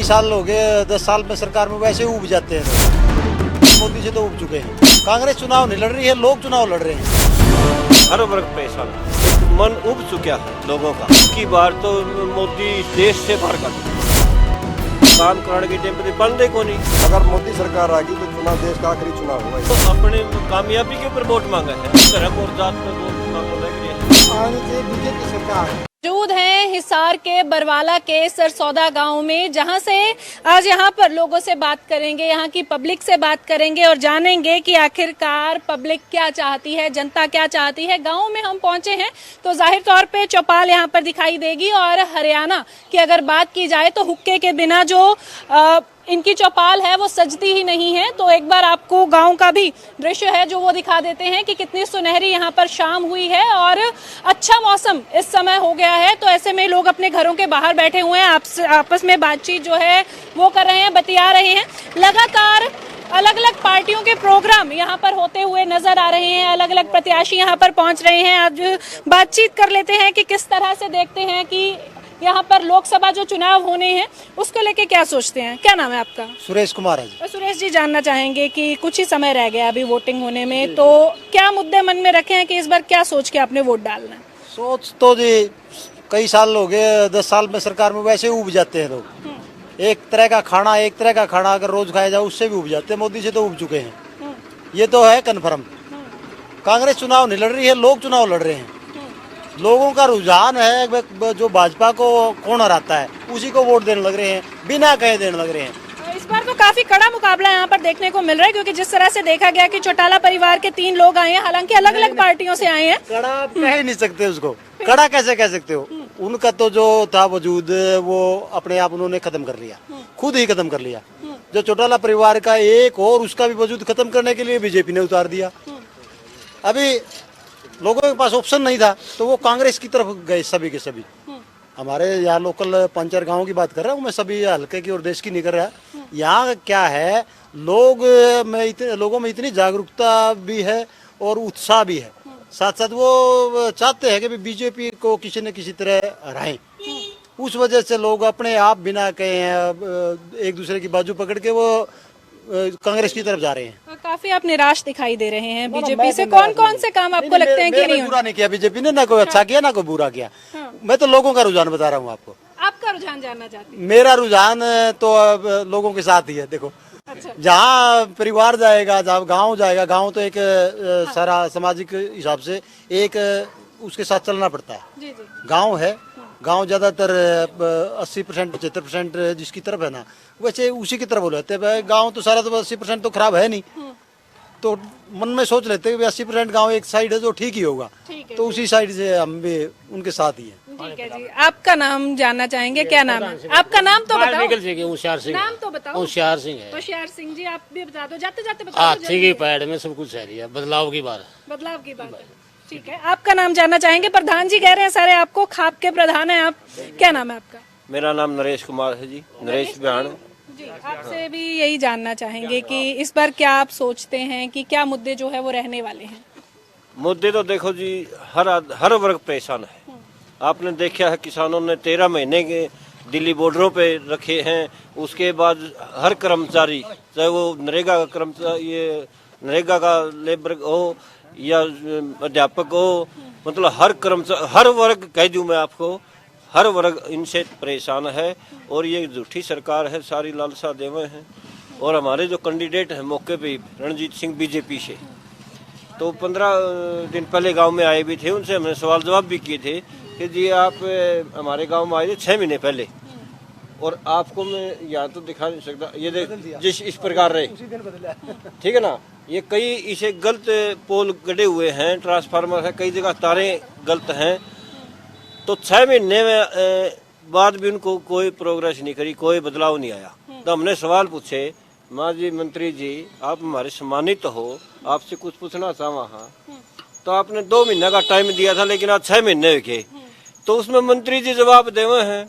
कई साल हो गए, 10 साल में सरकार में वैसे उब जाते हैं। मोदी से तो उब चुके हैं। कांग्रेस चुनाव नहीं लड़ रही है, लोग चुनाव लड़ रहे हैं। हर वर्ग परेशान है, मन उब चुका है लोगों का। की बार तो मोदी देश से बाहर कर काम कराने के टाइम पे बंदे को नहीं। अगर मोदी सरकार आ गई तो चुनाव देश का आखिरी चुनाव होगा। तो अपने कामयाबी के ऊपर वोट मांगा है, धर्म और जात में वोट मांगा है। बीजेपी सरकार मौजूद हैं हिसार के बरवाला के सरसौदा गांव में, जहां से आज यहां पर लोगों से बात करेंगे, यहां की पब्लिक से बात करेंगे और जानेंगे कि आखिरकार पब्लिक क्या चाहती है, जनता क्या चाहती है। गांव में हम पहुंचे हैं तो जाहिर तौर पे चौपाल यहां पर दिखाई देगी और हरियाणा की अगर बात की जाए तो हुक्के के बिना जो इनकी चौपाल है वो सजती ही नहीं है। तो एक बार आपको गांव का भी दृश्य है जो वो दिखा देते हैं कि कितनी सुनहरी यहाँ पर शाम हुई है और अच्छा मौसम इस समय हो गया है। तो ऐसे में लोग अपने घरों के बाहर बैठे हुए हैं, आपस में बातचीत जो है वो कर रहे हैं, बतिया रहे हैं। लगातार अलग अलग पार्टियों के प्रोग्राम यहाँ पर होते हुए नजर आ रहे हैं, अलग अलग प्रत्याशी यहाँ पर पहुंच रहे हैं। आज बातचीत कर लेते हैं कि किस तरह से देखते हैं कि यहाँ पर लोकसभा जो चुनाव होने हैं उसको लेके क्या सोचते हैं। क्या नाम है आपका? सुरेश कुमार है जी। तो सुरेश जी, जानना चाहेंगे कि कुछ ही समय रह गया अभी वोटिंग होने में, तो क्या मुद्दे मन में रखे हैं कि इस बार क्या सोच के आपने वोट डालना है? सोच तो जी कई साल हो गए, 10 साल में सरकार में वैसे उब जाते हैं लोग। एक तरह का खाना अगर रोज खाया जाए उससे भी उब जाते हैं। मोदी से तो उब चुके हैं, ये तो है कन्फर्म। कांग्रेस चुनाव नहीं लड़ रही है, लोग चुनाव लड़ रहे हैं। लोगों का रुझान है जो भाजपा को कौन हराता है उसी को वोट देने लग रहे हैं, बिना कहे देने लग रहे हैं। इस बार तो काफी कड़ा मुकाबला यहाँ पर देखने को मिल रहा है, क्योंकि जिस तरह से देखा गया कि चौटाला परिवार के 3 लोग आए हैं, हालांकि अलग अलग पार्टियों से आए हैं। कड़ा आप कह ही नहीं सकते उसको, कड़ा कैसे कह सकते हो? उनका तो जो था वजूद वो अपने आप उन्होंने खत्म कर लिया, खुद ही खत्म कर लिया। जो चौटाला परिवार का एक और उसका भी वजूद खत्म करने के लिए बीजेपी ने उतार दिया। अभी लोगों के पास ऑप्शन नहीं था तो वो कांग्रेस की तरफ गए सभी के सभी। हमारे यहाँ लोकल 5-4 गाँव की बात कर रहा हूँ मैं, सभी हल्के की और देश की नहीं कर रहा। यहाँ क्या है, लोगों में इतनी जागरूकता भी है और उत्साह भी है। साथ साथ वो चाहते हैं कि बीजेपी को किसी न किसी तरह हराएं। उस वजह से लोग अपने आप बिना कहे एक दूसरे की बाजू पकड़ के वो कांग्रेस की तरफ जा रहे हैं। काफी आप निराश दिखाई दे रहे हैं बीजेपी से। कौन कौन से काम आपको लगते हैं कि नहीं बुरा नहीं किया बीजेपी ने, ना कोई अच्छा किया ना कोई बुरा किया। मैं तो लोगों का रुझान बता रहा हूँ आपको। आपका रुझान जानना चाहती हूँ। मेरा रुझान तो लोगों के साथ ही है। देखो, अच्छा। जहाँ परिवार जाएगा, जहाँ गांव जाएगा, गांव तो एक सारा सामाजिक हिसाब से एक उसके साथ चलना पड़ता है। जी जी। गांव है, गांव ज्यादातर 80% 75% जिसकी तरफ है ना, वैसे उसी की तरफ हो जाते हैं। गांव तो सारा तो 80% तो खराब है नहीं, तो मन में सोच लेते हैं 80% गांव एक साइड है जो ठीक ही होगा, तो उसी साइड से हम भी उनके साथ ही हैं। ठीक है जी। आपका नाम जानना चाहेंगे, क्या नाम है आपका? नाम तो बताओ। होशियार सिंह। नाम तो बताओ। होशियार सिंह है। होशियार सिंह जी, आप भी बता दो, जाते जाते बता दो। हाथी की पैड में सब कुछ है, बदलाव की बात। बदलाव की बात है। ठीक है, आपका नाम जानना चाहेंगे। प्रधान जी कह रहे हैं सारे आपको, खाप के प्रधान है आप। क्या नाम है आपका? मेरा नाम नरेश कुमार है जी, नरेश बिहान। जी, आपसे भी यही जानना चाहेंगे कि इस बार क्या आप सोचते हैं कि क्या मुद्दे जो है वो रहने वाले हैं? मुद्दे तो देखो जी, हर वर्ग परेशान है। आपने देखा है किसानों ने 13 महीने के दिल्ली बॉर्डरों पे रखे हैं। उसके बाद हर कर्मचारी, चाहे वो नरेगा का कर्मचारी, ये नरेगा का लेबर हो या अध्यापक हो, मतलब हर कर्मचारी, हर वर्ग कह दूं मैं आपको, हर वर्ग इनसे परेशान है। और ये झूठी सरकार है, सारी लालसा देवे हैं। और हमारे जो कैंडिडेट हैं मौके पे रणजीत सिंह बीजेपी से, तो 15 दिन पहले गांव में आए भी थे, उनसे हमने सवाल जवाब भी किए थे कि जी आप हमारे गांव में आए थे 6 महीने पहले, और आपको मैं यहाँ तो दिखा नहीं सकता, ये देख जिस इस प्रकार रहे, ठीक है ना। ये कई इसे गलत पोल गड़े हुए हैं, ट्रांसफार्मर है, कई जगह तारे गलत हैं। तो 6 महीने में बाद भी उनको कोई प्रोग्रेस नहीं करी, कोई बदलाव नहीं आया। तो हमने सवाल पूछे, माँ जी मंत्री जी आप हमारे सम्मानित हो, आपसे कुछ पूछना चाहवा हाँ। तो आपने 2 महीने का टाइम दिया था, लेकिन आज 6 महीने हुए। तो उसमें मंत्री जी जवाब देवे हैं,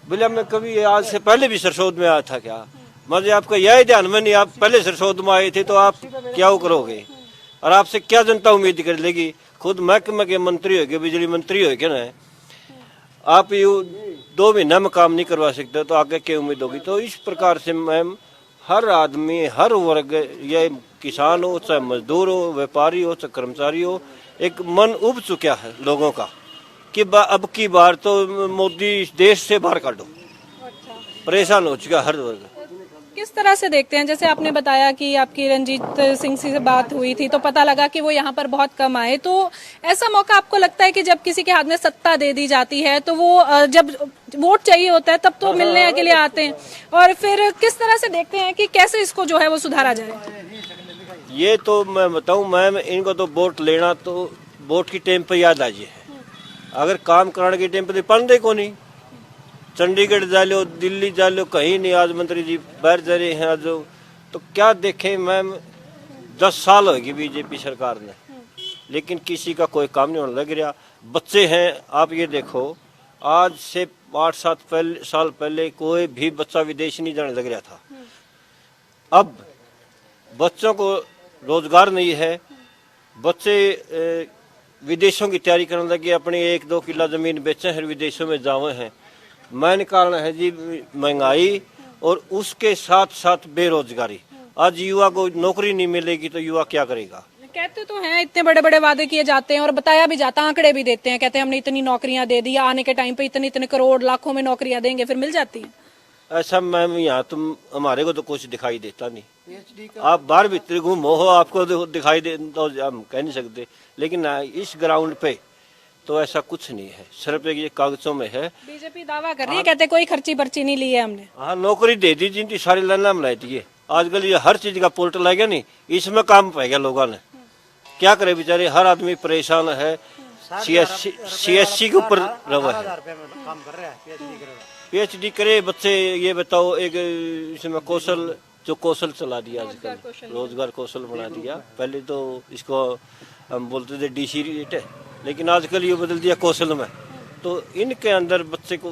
बोले मैं कभी आज से पहले भी सरसोद में आया था क्या? मुझे आपका यह ध्यान में नहीं, आप पहले सरसोद में आए थे तो आप क्या करोगे और आपसे क्या जनता उम्मीद कर लेगी? खुद महकमे के मंत्री हो गए, बिजली मंत्री हो गए ना, आप 2 महीना में काम नहीं करवा सकते तो आगे क्या उम्मीद होगी। तो इस प्रकार से मैम हर आदमी, हर वर्ग, ये किसान हो चाहे मजदूर हो, व्यापारी हो चाहे कर्मचारी हो, एक मन उब चुका है लोगों का कि अब की बार तो मोदी इस देश से बाहर काटो। परेशान हो चुका हर वर्ग। किस तरह से देखते हैं, जैसे आपने बताया कि आपकी रंजीत सिंह से बात हुई थी तो पता लगा कि वो यहाँ पर बहुत कम आए, तो ऐसा मौका आपको लगता है कि जब किसी के हाथ में सत्ता दे दी जाती है तो वो जब वोट चाहिए होता है तब तो मिलने के लिए आते हैं, और फिर किस तरह से देखते हैं कि कैसे इसको जो है वो सुधारा जाए? ये तो मैं बताऊं मैम, इनको तो वोट लेना तो वोट की टाइम पे याद आ जाए, अगर काम कराने के टाइम पे पढ़ने को नहीं। चंडीगढ़ जा लो, दिल्ली जा लो, कहीं नहीं। आज मंत्री जी बाहर जा रहे हैं आज, तो क्या देखें मैम, 10 साल होगी बीजेपी सरकार ने, लेकिन किसी का कोई काम नहीं होने लग रहा। बच्चे हैं, आप ये देखो, आज से 8-7 साल पहले कोई भी बच्चा विदेश नहीं जाने लग रहा था। अब बच्चों को रोजगार नहीं है, बच्चे विदेशों की तैयारी करने लगे, अपनी 1-2 किला जमीन बेचे हैं, विदेशों में जावे हैं। मेन कारण है जी महंगाई और उसके साथ साथ बेरोजगारी। आज युवा को नौकरी नहीं मिलेगी तो युवा क्या करेगा? कहते तो हैं, इतने बड़े बड़े वादे किए जाते हैं और बताया भी जाता, आंकड़े भी देते हैं, कहते हैं हमने इतनी नौकरियां दे दी, आने के टाइम पे इतने इतने करोड़ लाखों में नौकरियां देंगे, फिर मिल जाती है? ऐसा मैम यहाँ तुम हमारे को तो कुछ दिखाई देता नहीं। आप बाहर भीतर घूमो हो, आपको दिखाई दे तो हम कह नहीं सकते, लेकिन इस ग्राउंड पे तो ऐसा कुछ नहीं है, सिर्फ ये कागजों में है। बीजेपी दावा कर रही है, कहते कोई खर्ची पर्ची नहीं ली है हमने। हाँ, नौकरी दे दी जिनकी सारी लाइन बनाई थी। आजकल ये हर चीज का पोर्टल आ गया नहीं, इसमें काम पाए गया लोगों ने, क्या करे बेचारे, हर आदमी परेशान है। CSC के ऊपर रवा है, PhD करे बच्चे। ये बताओ, एक इसमें कौशल चला दिया आजकल, रोजगार कौशल बना दिया। पहले तो इसको हम बोलते थे DC रेट है, लेकिन आजकल ये बदल दिया कौशल में। तो इनके अंदर बच्चे को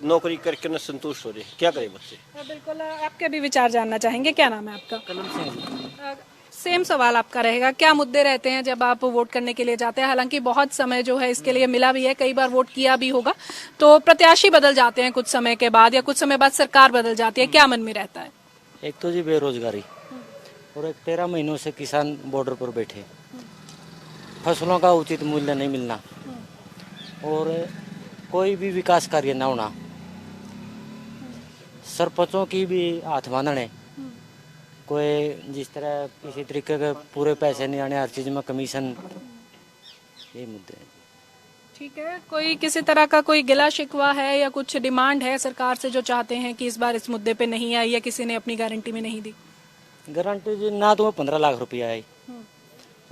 नौकरी करके न संतुष्ट हो रहे, क्या करे बच्चे? बिल्कुल, आपके भी विचार जानना चाहेंगे। क्या नाम है आपका? कलम सिंह। सेम सवाल आपका रहेगा, क्या मुद्दे रहते हैं जब आप वोट करने के लिए जाते हैं? हालांकि बहुत समय जो है इसके लिए मिला भी है, कई बार वोट किया भी होगा, तो प्रत्याशी बदल जाते हैं कुछ समय के बाद, या कुछ समय बाद सरकार बदल जाती है, क्या मन में रहता है? एक तो जी बेरोजगारी, और एक 13 महीनों से किसान बॉर्डर पर बैठे, फसलों का उचित मूल्य नहीं मिलना, और कोई भी विकास कार्य न होना, सरपंचों की भी हाथ बांधने, कोई जिस तरह किसी तरीके के पूरे पैसे नहीं आने, हर चीज में कमीशन, ये मुद्दे हैं। ठीक है, कोई किसी तरह का कोई गिला शिकवा है या कुछ डिमांड है सरकार से जो चाहते हैं कि इस बार इस मुद्दे पे नहीं आई, या किसी ने अपनी गारंटी में नहीं दी? गारंटी जी ना, तो 15 लाख रुपया है,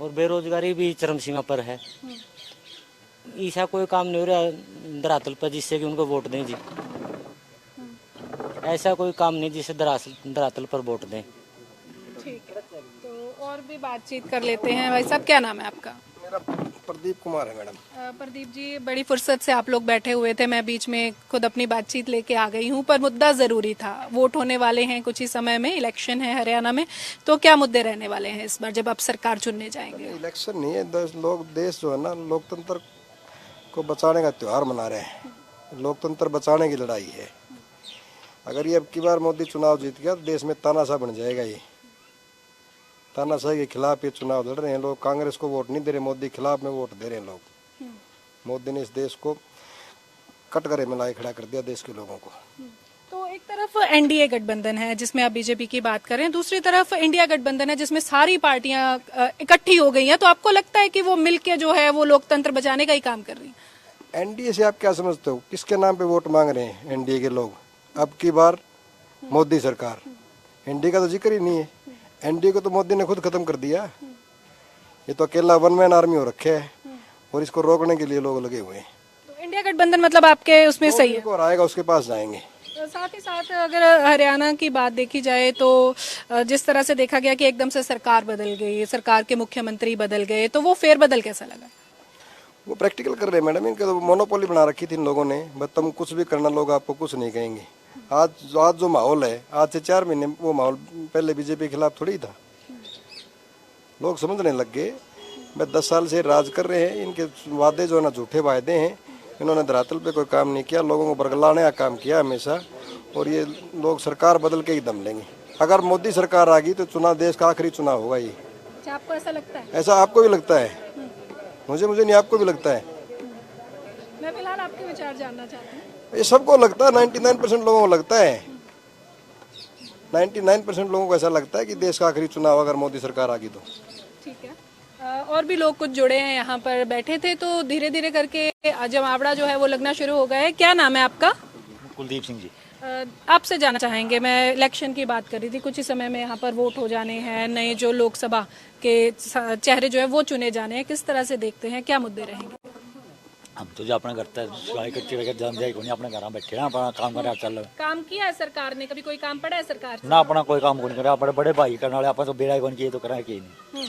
और बेरोजगारी भी चरम सीमा पर है। ऐसा कोई काम नहीं हो रहा धरातल पर जिससे कि उनको वोट दें जी, ऐसा कोई काम नहीं जिससे धरातल पर वोट दें। ठीक है, तो और भी बातचीत कर लेते हैं। भाई साहब, क्या नाम है आपका? मेरा प्रदीप कुमार है मैडम। प्रदीप जी, बड़ी फुर्सत से आप लोग बैठे हुए थे, मैं बीच में खुद अपनी बातचीत लेके आ गई हूँ, पर मुद्दा जरूरी था। वोट होने वाले हैं कुछ ही समय में, इलेक्शन है हरियाणा में, तो क्या मुद्दे रहने वाले हैं इस बार जब आप सरकार चुनने जाएंगे? इलेक्शन नहीं है, देश जो है ना, लोकतंत्र को बचाने का त्योहार मना रहे हैं, लोकतंत्र बचाने की लड़ाई है। अगर ये अब की बार मोदी चुनाव जीत गया तो देश में तानाशाह बन जाएगा। ये तानाशाही के खिलाफ ये चुनाव लड़ रहे हैं लोग, कांग्रेस को वोट नहीं दे रहे, मोदी के खिलाफ में वोट दे रहे हैं लोग। मोदी ने इस देश को कटघरे में लाए खड़ा कर दिया, देश के लोगों को। तो एक तरफ एनडीए गठबंधन है जिसमें आप बीजेपी की बात करें, दूसरी तरफ इंडिया गठबंधन है जिसमें सारी पार्टियां इकट्ठी हो गई हैं, तो आपको लगता है कि वो मिलके जो है वो लोकतंत्र बचाने का ही काम कर रही है? एनडीए से आप क्या समझते हो, किसके नाम पे वोट मांग रहे हैं एनडीए के लोग? अब की बार मोदी सरकार, एनडीए का तो जिक्र ही नहीं है। एनडीए को तो मोदी ने खुद खत्म कर दिया। ये तो अकेला वन मैन आर्मी हो रखे है, और इसको रोकने के लिए लोग लगे हुए हैं। तो इंडिया गठबंधन मतलब आपके उसमें सही है? और आएगा उसके पास जाएंगे। साथ ही साथ अगर हरियाणा की बात देखी जाए तो जिस तरह से देखा गया कि एकदम से सरकार बदल गई, सरकार के मुख्यमंत्री बदल गए, तो वो फेरबदल कैसा लगा? वो प्रैक्टिकल कर रहे हैं मैडम, इनके तो मोनोपोली बना रखी थी इन लोगों ने, बस तुम कुछ भी करना, लोग आपको कुछ नहीं कहेंगे। आज जो माहौल है, आज से 4 महीने वो माहौल पहले बीजेपी के खिलाफ थोड़ी था। लोग समझने लग गए, मैं 10 साल से राज कर रहे हैं, इनके वादे जो है ना झूठे वादे हैं, इन्होंने धरातल पे कोई काम नहीं किया, लोगों को बरगलाने का काम किया हमेशा। और ये लोग सरकार बदल के ही दम लेंगे। अगर मोदी सरकार आ गई तो चुनाव देश का आखिरी चुनाव होगा ये। अच्छा, आपको ऐसा लगता है? ऐसा आपको भी लगता है? मुझे नहीं, आपको भी लगता है? मैं फिलहाल आपके विचार जानना चाहती हूँ। ये सबको लगता है, 99% लोगों को लगता है। 99% लोगों को ऐसा लगता है कि देश का आखिरी चुनाव अगर मोदी सरकार आ गई तो। ठीक है। और भी लोग कुछ जुड़े हैं, यहाँ पर बैठे थे तो धीरे धीरे करके जमावड़ा जो है वो लगना शुरू हो गया है। क्या नाम है आपका? कुलदीप सिंह जी। आपसे जानना चाहेंगे, मैं इलेक्शन की बात कर रही थी, कुछ ही समय में यहाँ पर वोट हो जाने हैं, नए जो लोकसभा के चेहरे जो है वो चुने जाने हैं, किस तरह से देखते हैं, क्या मुद्दे रहेंगे? हम तो जो अपना करता है सिवाय कच्चे वगैरह जान जाए कोई अपने घर बैठे ना अपना काम कर चल रहा काम किया है सरकार ने? कभी कोई काम पड़ा है सरकार से? ना अपना कोई काम को नहीं करा अपने बड़े भाई करने वाले अपन तो बेड़ा कौन किए तो करा कि नहीं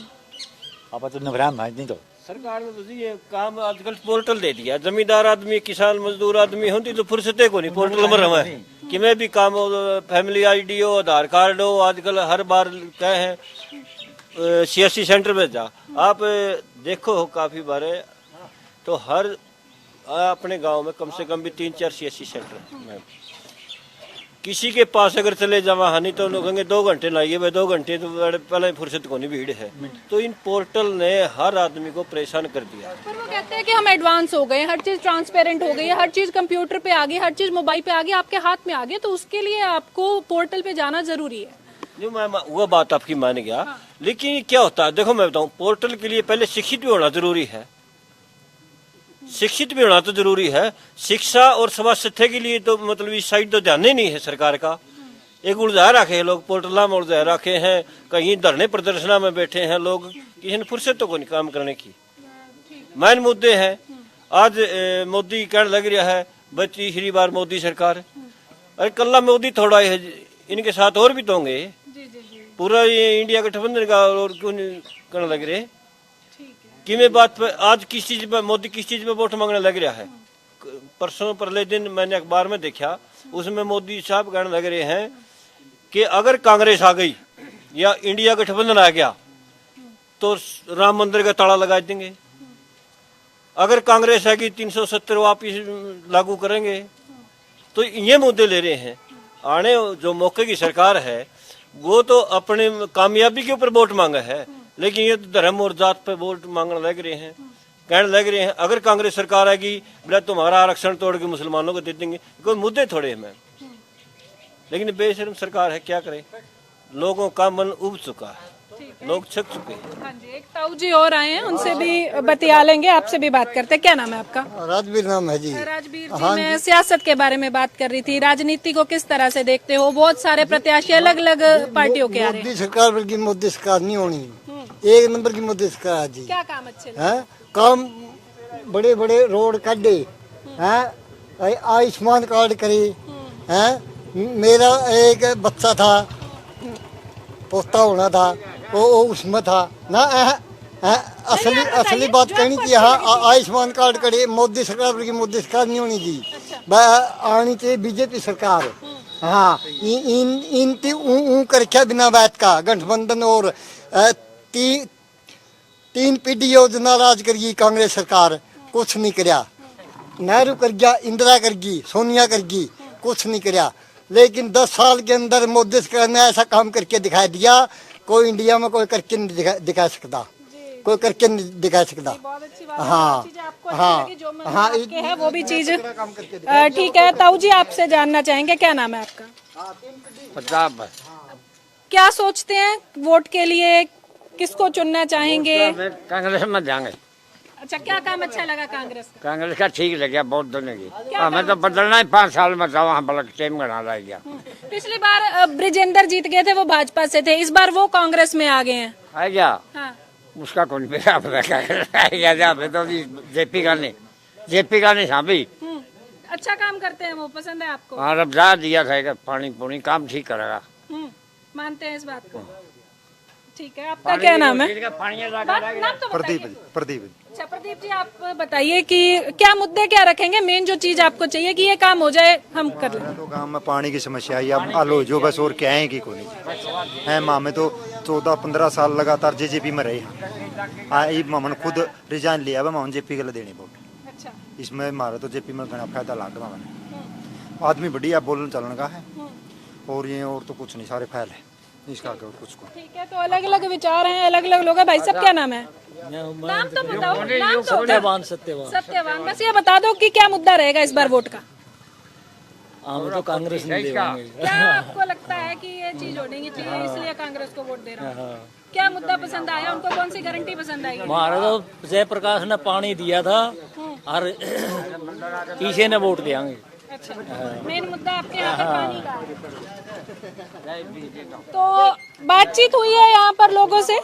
अपन तो नवराम है नहीं तो सरकार ने तो जी ये काम आजकल पोर्टल दे दिया। जमींदार आदमी, किसान मजदूर आदमी होती तो फुर्सते को नहीं पोर्टल में रहा है कि मैं भी काम हो, फैमिली आईडी हो, आधार कार्ड हो। आजकल हर बार क्या है सीएससी सेंटर में जा आप देखो हो काफी बार तो हर अपने गांव में कम से कम भी 3-4 सीएससी सेंटर है। किसी के पास अगर चले जावा हानि तो लोग कहेंगे 2 घंटे लाइए भाई, 2 घंटे तो पहले फुर्सत को नहीं भीड़ है। तो इन पोर्टल ने हर आदमी को परेशान कर दिया। पर वो कहते हैं कि हम एडवांस हो गए, हर चीज ट्रांसपेरेंट हो गई है, हर चीज कंप्यूटर पे आ गई, हर चीज मोबाइल पे आ गई, आपके हाथ में आ गई, तो उसके लिए आपको पोर्टल पे जाना जरूरी है। नहीं, मैं वो बात आपकी मान गया। लेकिन क्या होता है देखो, मैं बताऊं, पोर्टल के लिए पहले शिक्षित भी होना जरूरी है। शिक्षित भी होना तो जरूरी है। शिक्षा और समाज सत्य के लिए तो मतलब इस साइड तो ध्यान ही नहीं है सरकार का। एक उलझा रखे हैं लोग, पोर्टला में उलझा रखे हैं, कहीं धरने प्रदर्शना में बैठे हैं लोग, किसी ने फुर्सत तो को नहीं काम करने की। मेन मुद्दे हैं। आज मोदी कहने लग रहा है भाई तीसरी बार मोदी सरकार। अरे कल्ला मोदी थोड़ा है, इनके साथ और भी तो होंगे। पूरा ये इंडिया गठबंधन का और क्यों नहीं करने लग रहे कि मैं बात पर आज किस चीज पर मोदी किस चीज पर वोट मांगने लग रहा है। परसों परले दिन मैंने अखबार में देखा, उसमें मोदी साहब कहने लग रहे हैं कि अगर कांग्रेस आ गई या इंडिया गठबंधन आ गया तो राम मंदिर का ताला लगा देंगे। अगर कांग्रेस आएगी 370 वापिस लागू करेंगे। तो ये मुद्दे ले रहे हैं। आने जो मौके की सरकार है वो तो अपने कामयाबी के ऊपर वोट मांगा है, लेकिन ये तो धर्म और जात पे वोट मांगने लग रहे हैं। कहने लग रहे हैं अगर कांग्रेस सरकार आएगी बोला तुम्हारा आरक्षण तोड़ के मुसलमानों को दे देंगे। कोई मुद्दे थोड़े हैं, लेकिन बेशर्म सरकार है, क्या करे। लोगों का मन उब चुका है, लोग छक चुके हैं। हाँ जी, एक ताऊ जी और आए हैं, उनसे भी बतिया लेंगे, आपसे भी बात करते हैं। क्या नाम है आपका? राजवीर नाम है जी। राजवीर जी, मैं सियासत के बारे में बात कर रही थी। राजनीति को किस तरह से देखते हो? बहुत सारे प्रत्याशी अलग अलग पार्टियों के आ रहे हैं। मोदी सरकार बल्कि मोदी सरकार नहीं होनी, एक नंबर की मोदी सरकार है जी। क्या काम अच्छे हैं? काम बड़े बड़े रोड काटे हैं, आयुष्मान कार्ड करे हैं। मेरा एक बच्चा था, पोता होना था, वो उसमें था ना। असली बात कहनी कि हाँ आयुष्मान कार्ड करे। मोदी सरकार बल्कि मोदी सरकार नहीं होनी जी। आनी चाहिए बीजेपी सरकार। हाँ, इन कर रखा बिना बैठ का गठबंधन और तीन पीढ़ी योजना राज करेगी कांग्रेस सरकार, कुछ नहीं करया। नेहरू कर गया, इंदिरा कर गई, सोनिया कर गई, कुछ नहीं करया। लेकिन 10 साल के अंदर मोदी सरकार ने ऐसा काम करके दिखा दिया, कोई इंडिया में कोई करके नहीं दिखा सकता, कोई करके नहीं दिखा सकता। हाँ हाँ हाँ, है वो भी चीज। ठीक है ताऊ जी, आपसे जानना चाहेंगे, क्या नाम है आपका? प्रताप। क्या सोचते हैं वोट के लिए, किसको चुनना चाहेंगे? कांग्रेस में जाएंगे। अच्छा, क्या काम अच्छा लगा कांग्रेस का? कांग्रेस का ठीक लगे बहुत दोनों की। हमें तो बदलना ही 5 साल में था, वहाँ बलक टेम बना रह गया। पिछली बार ब्रिजेंद्र जीत गए थे, वो भाजपा से थे, इस बार वो कांग्रेस में आ गए हैं। आ गया। हाँ। उसका कौन बेटा तो जेपी का नहीं साभी। अच्छा काम करते हैं वो, पसंद है आपको? हाँ, रब्जा दिया था पानी पुनी काम ठीक करेगा। मानते हैं इस बात को? ठीक है, आपका क्या नाम है? नाम तो प्रदीप। अच्छा प्रदीप जी, आप बताइए कि क्या मुद्दे क्या रखेंगे, मेन जो चीज आपको चाहिए कि ये काम हो जाए, हम कर लें। तो गांव में पानी की समस्या है, अब आलो जो बस और क्या है कि कोई है। माँ में तो 14-15 साल लगातार जेजेपी में रहे। मामन खुद रिजाइन लिया, मामन जेपी के लिए देने वोट। अच्छा, इसमें हमारे तो जेपी में घना फायदा लाग रहा है। आदमी बढ़िया बोलने चलने का है और ये और तो कुछ नहीं, सारे फैल है इसका और कुछ को। ठीक है, तो अलग अलग विचार हैं, अलग अलग लोग हैं। भाई साहब क्या नाम है? नाम तो बताओ। नाम तो सत्यवान सत्यवान। बस ये बता दो कि क्या मुद्दा रहेगा इस बार वोट का? हम तो कांग्रेस में देंगे। क्या आपको लगता है कि ये चीज होनी चाहिए इसलिए कांग्रेस को वोट दे रहा हूँ? क्या मुद्दा पसंद आया उनको? कौन सी गारंटी पसंद आएगी? हमारा तो जयप्रकाश ने पानी दिया था और पीछे ने वोट देंगे। अच्छा, मेन मुद्दा आपके यहाँ पे पानी का है। तो बातचीत हुई है यहाँ पर लोगों से।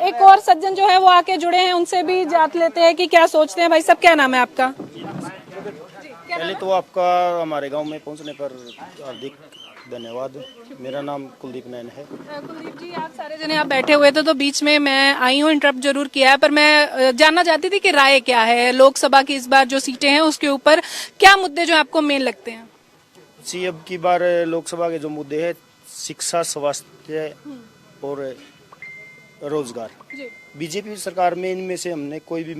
एक और सज्जन जो है वो आके जुड़े हैं, उनसे भी जान लेते हैं कि क्या सोचते हैं। भाई साहब क्या नाम है आपका? पहले तो आपका हमारे गांव में पहुंचने पर हार्दिक धन्यवाद। मेरा नाम कुलदीप नैन है। कुलदीप जी, आप सारे जने आप बैठे हुए थे तो बीच में मैं आई हूँ, इंटरप्ट जरूर किया है, पर मैं जानना चाहती थी कि राय क्या है लोकसभा की इस बार जो सीटें हैं उसके ऊपर क्या मुद्दे जो आपको मेन लगते हैं? जी, अब की बार लोकसभा के जो मुद्दे हैं शिक्षा, स्वास्थ्य और रोजगार। बीजेपी सरकार में इनमें से हमने कोई भी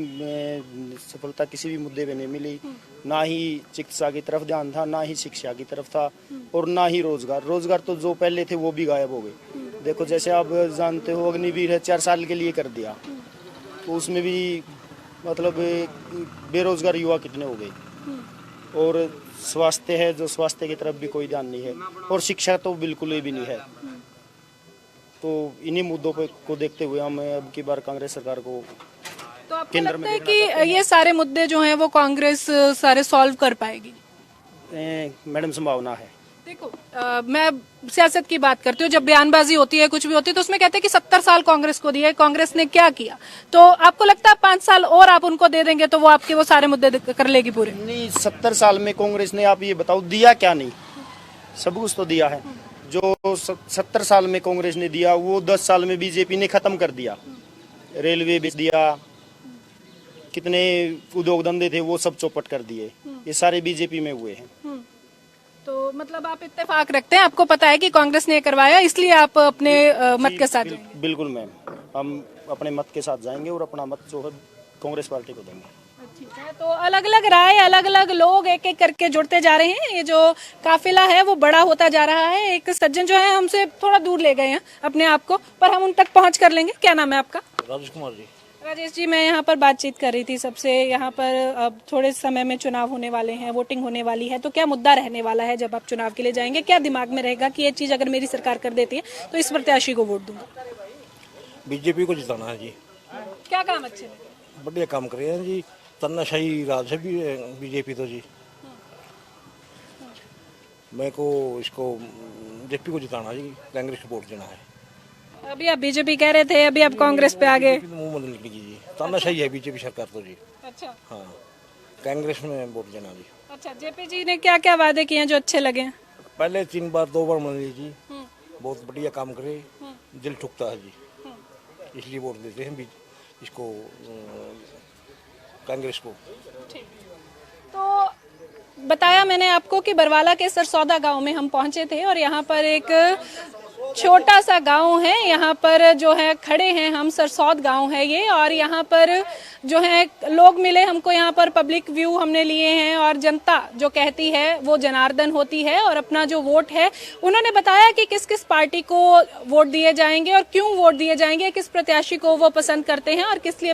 सफलता किसी भी मुद्दे पे नहीं मिली। ना ही चिकित्सा की तरफ ध्यान था, ना ही शिक्षा की तरफ था और ना ही रोजगार। रोजगार तो जो पहले थे वो भी गायब हो गए। देखो जैसे आप जानते हो अग्निवीर है 4 साल के लिए कर दिया, तो उसमें भी मतलब बेरोजगार युवा कितने हो गए। और स्वास्थ्य है जो स्वास्थ्य की तरफ भी कोई ध्यान नहीं है और शिक्षा तो बिल्कुल भी नहीं है। तो इन्हीं मुद्दों को देखते हुए हम अब की बार कांग्रेस सरकार को तो आपको लगता है कि ये सारे मुद्दे जो हैं वो कांग्रेस सारे सॉल्व कर पाएगी? मैडम संभावना है। देखो मैं सियासत की बात करती हूँ, जब बयानबाजी होती है कुछ भी होती है तो उसमें कहते हैं कि 70 साल कांग्रेस को दिए, कांग्रेस ने क्या किया? तो आपको लगता है 5 साल और आप उनको दे देंगे तो वो आपके वो सारे मुद्दे कर लेगी पूरे? नहीं, 70 साल में कांग्रेस ने आप ये बताओ दिया क्या? नहीं, सब कुछ तो दिया है। जो 70 साल में कांग्रेस ने दिया वो 10 साल में बीजेपी ने खत्म कर दिया। रेलवे भी दिया, कितने उद्योग धंधे थे वो सब चौपट कर दिए। ये सारे बीजेपी में हुए हैं। तो मतलब आप इत्तेफाक रखते हैं, आपको पता है कि कांग्रेस ने करवाया इसलिए आप अपने मत के साथ जाएंगे? बिल्कुल मैम, हम अपने मत के साथ जाएंगे और अपना मत जो है कांग्रेस पार्टी को देंगे। ठीक है, तो अलग अलग राय, अलग अलग लोग एक एक करके जुड़ते जा रहे हैं। ये जो काफिला है वो बड़ा होता जा रहा है। एक सज्जन जो है हमसे थोड़ा दूर ले गए हैं अपने आप को, पर हम उन तक पहुंच कर लेंगे। क्या नाम है आपका? राजेश कुमार जी। राजेश जी, मैं यहाँ पर बातचीत कर रही थी सबसे। यहाँ पर अब थोड़े समय में चुनाव होने वाले हैं, वोटिंग होने वाली है, तो क्या मुद्दा रहने वाला है जब आप चुनाव के लिए जाएंगे? क्या दिमाग में रहेगा कि ये चीज अगर मेरी सरकार कर देती है तो इस प्रत्याशी को वोट दूंगा? बीजेपी को जिताना है जी। क्या काम अच्छे लगे? बढ़िया काम कर रहे हैं जी, तन्नाशाही राज है भी बीजेपी तो जी। मैं को इसको जेपी को जिताना जी, कांग्रेस को वोट देना है। अभी आप बीजेपी कह रहे थे, अभी आप कांग्रेस पे आ गए। मुंह बंद निकलेगी जी, तानाशाही है बीजेपी सरकार तो जी। अच्छा, हाँ, कांग्रेस में वोट देना जी। अच्छा, जेपी जी ने क्या क्या वादे किए हैं जो अच्छे लगे हैं? पहले 2 बार मान लीजिए, बहुत बढ़िया काम करे, दिल ठुकता है जी, इसलिए वोट देते हैं इसको, कांग्रेस को। तो बताया मैंने आपको कि बरवाला के सरसौदा गांव में हम पहुंचे थे और यहाँ पर एक छोटा सा गांव है। यहाँ पर जो है खड़े हैं हम, सरसौद गांव है ये, और यहाँ पर जो है लोग मिले हमको। यहाँ पर पब्लिक व्यू हमने लिए हैं और जनता जो कहती है वो जनार्दन होती है और अपना जो वोट है उन्होंने बताया कि किस किस पार्टी को वोट दिए जाएंगे और क्यों वोट दिए जाएंगे, किस प्रत्याशी को वो पसंद करते हैं और किस लिए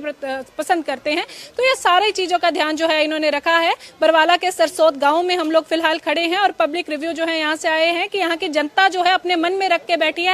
पसंद करते हैं। तो ये सारी चीजों का ध्यान जो है इन्होंने रखा है। बरवाला के सरसौद गाँव में हम लोग फिलहाल खड़े हैं और पब्लिक रिव्यू जो है यहाँ से आए हैं कि यहाँ की जनता जो है अपने मन में रख के बैठी है।